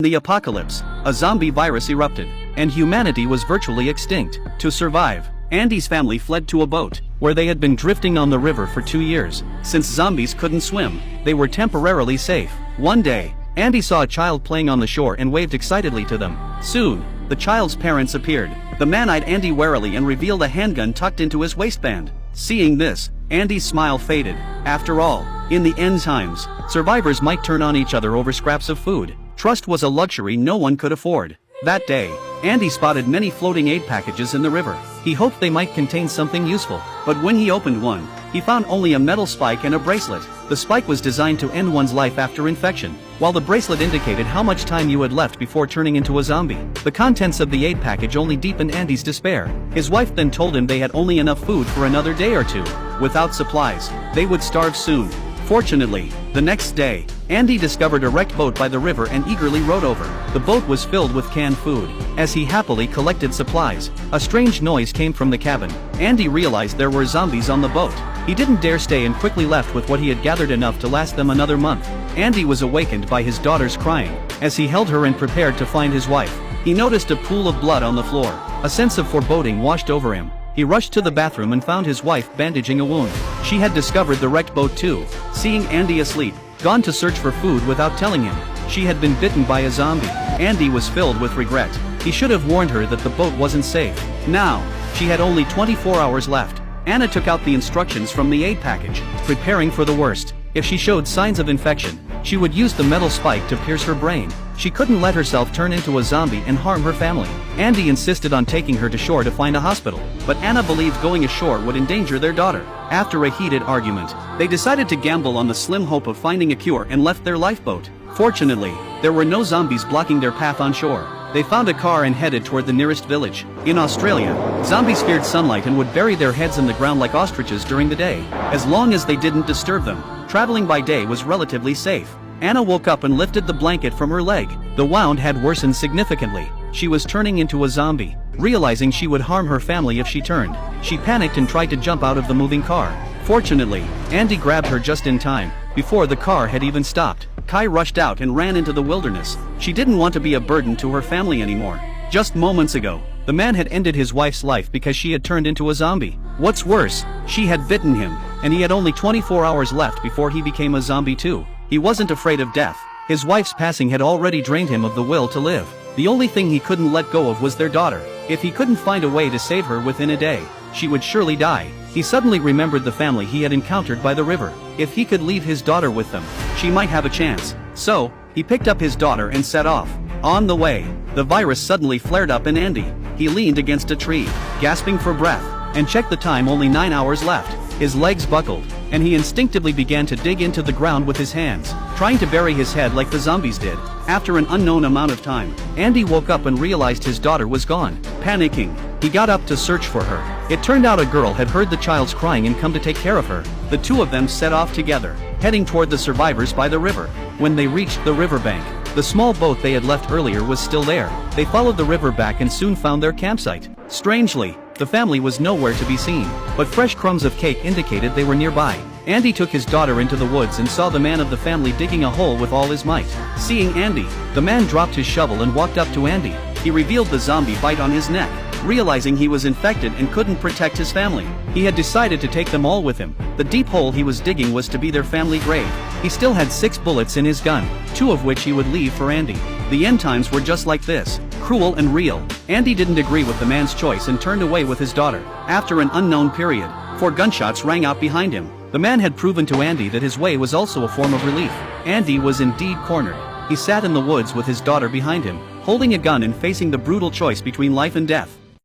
In the apocalypse, a zombie virus erupted, and humanity was virtually extinct. To survive, Andy's family fled to a boat, where they had been drifting on the river for 2 years. Since zombies couldn't swim, they were temporarily safe. One day, Andy saw a child playing on the shore and waved excitedly to them. Soon, the child's parents appeared. The man eyed Andy warily and revealed a handgun tucked into his waistband. Seeing this, Andy's smile faded. After all, in the end times, survivors might turn on each other over scraps of food. Trust was a luxury no one could afford. That day, Andy spotted many floating aid packages in the river. He hoped they might contain something useful, but when he opened one, he found only a metal spike and a bracelet. The spike was designed to end one's life after infection, while the bracelet indicated how much time you had left before turning into a zombie. The contents of the aid package only deepened Andy's despair. His wife then told him they had only enough food for another day or two. Without supplies, they would starve soon. Fortunately, the next day, Andy discovered a wrecked boat by the river and eagerly rowed over. The boat was filled with canned food. As he happily collected supplies, a strange noise came from the cabin. Andy realized there were zombies on the boat. He didn't dare stay and quickly left with what he had gathered enough to last them another month. Andy was awakened by his daughter's crying. As he held her and prepared to find his wife, he noticed a pool of blood on the floor. A sense of foreboding washed over him. He rushed to the bathroom and found his wife bandaging a wound. She had discovered the wrecked boat too. Seeing Andy asleep, gone to search for food without telling him, she had been bitten by a zombie. Andy was filled with regret. He should have warned her that the boat wasn't safe. Now, she had only 24 hours left. Anna took out the instructions from the aid package, preparing for the worst. If she showed signs of infection, she would use the metal spike to pierce her brain. She couldn't let herself turn into a zombie and harm her family. Andy insisted on taking her to shore to find a hospital, but Anna believed going ashore would endanger their daughter. After a heated argument, they decided to gamble on the slim hope of finding a cure and left their lifeboat. Fortunately, there were no zombies blocking their path on shore. They found a car and headed toward the nearest village. In Australia, zombies feared sunlight and would bury their heads in the ground like ostriches during the day, as long as they didn't disturb them. Traveling by day was relatively safe. Anna woke up and lifted the blanket from her leg. The wound had worsened significantly. She was turning into a zombie. Realizing she would harm her family if she turned, she panicked and tried to jump out of the moving car. Fortunately, Andy grabbed her just in time, before the car had even stopped. Kai rushed out and ran into the wilderness. She didn't want to be a burden to her family anymore. Just moments ago, the man had ended his wife's life because she had turned into a zombie. What's worse, she had bitten him, and he had only 24 hours left before he became a zombie too. He wasn't afraid of death. His wife's passing had already drained him of the will to live. The only thing he couldn't let go of was their daughter. If he couldn't find a way to save her within a day, she would surely die. He suddenly remembered the family he had encountered by the river. If he could leave his daughter with them, she might have a chance. So, he picked up his daughter and set off. On the way, the virus suddenly flared up in Andy. He leaned against a tree, gasping for breath, and checked the time, only 9 hours left. His legs buckled, and he instinctively began to dig into the ground with his hands, trying to bury his head like the zombies did. After an unknown amount of time, Andy woke up and realized his daughter was gone. Panicking, he got up to search for her. It turned out a girl had heard the child's crying and come to take care of her. The two of them set off together, heading toward the survivors by the river. When they reached the riverbank, the small boat they had left earlier was still there. They followed the river back and soon found their campsite. Strangely, the family was nowhere to be seen, but fresh crumbs of cake indicated they were nearby. Andy took his daughter into the woods and saw the man of the family digging a hole with all his might. Seeing Andy, the man dropped his shovel and walked up to Andy. He revealed the zombie bite on his neck. Realizing he was infected and couldn't protect his family, he had decided to take them all with him. The deep hole he was digging was to be their family grave. He still had 6 bullets in his gun, 2 of which he would leave for Andy. The end times were just like this, cruel and real. Andy didn't agree with the man's choice and turned away with his daughter. After an unknown period, 4 gunshots rang out behind him. The man had proven to Andy that his way was also a form of relief. Andy was indeed cornered. He sat in the woods with his daughter behind him, holding a gun and facing the brutal choice between life and death.